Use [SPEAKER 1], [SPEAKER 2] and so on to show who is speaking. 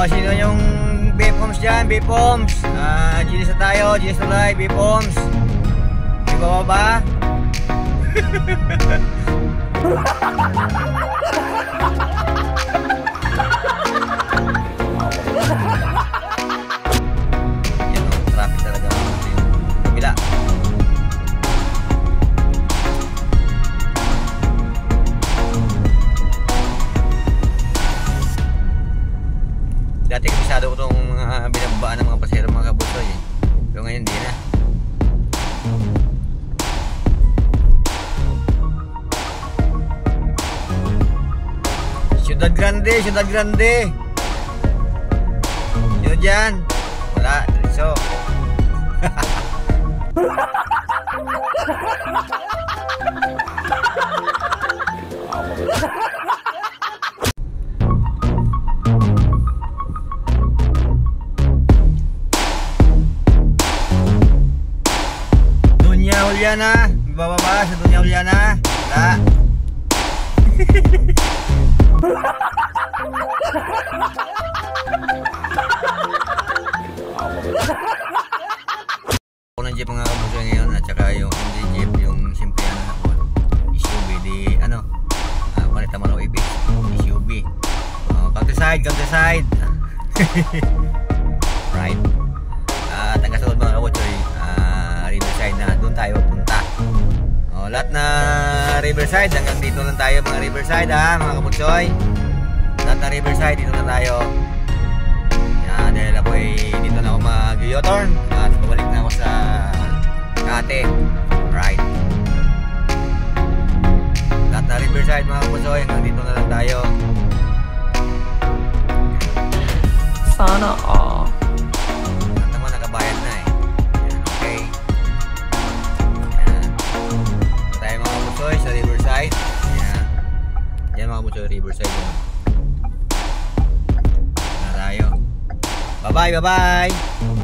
[SPEAKER 1] O, sino yung B-Poms dyan? B-Poms. Ginis na tayo. Ginis na live. B-Poms. Di ba ba? Yan o, traffic talaga. Kabila. Dati kabisado ko itong binababaan ng mga pasero, mga kabutoy eh. Pero ngayon di na. Ciudad Grande, Ciudad Grande. Yun dyan. Wala, so. Dunya Juliana, bababa sa Dunya Juliana. Wala. Ako ng jeep mga kabuso ngayon at saka yung hindi jeep, yung simple SUV di ano, panita man o ibig SUV. Countryside, countryside. Right. At ang kasunod mga kabuso Riverside na, doon tayo punta. Lahat na Riverside, hanggang dito lang tayo mga Riverside mga kabutsoy. Lahat na Riverside, dito na tayo. Yan, dahil ako dito na ako mag-U-turn at babalik na ako sa Cate. Right. Lahat na Riverside mga kabutsoy, hanggang dito na lang tayo.
[SPEAKER 2] Sana all.
[SPEAKER 1] Lahat naman nakabayad na eh. Yan, okay. Sa Riverside. Ayan. Yan mga kabutsoy, Riverside yan. Na tayo. Bye bye, bye bye.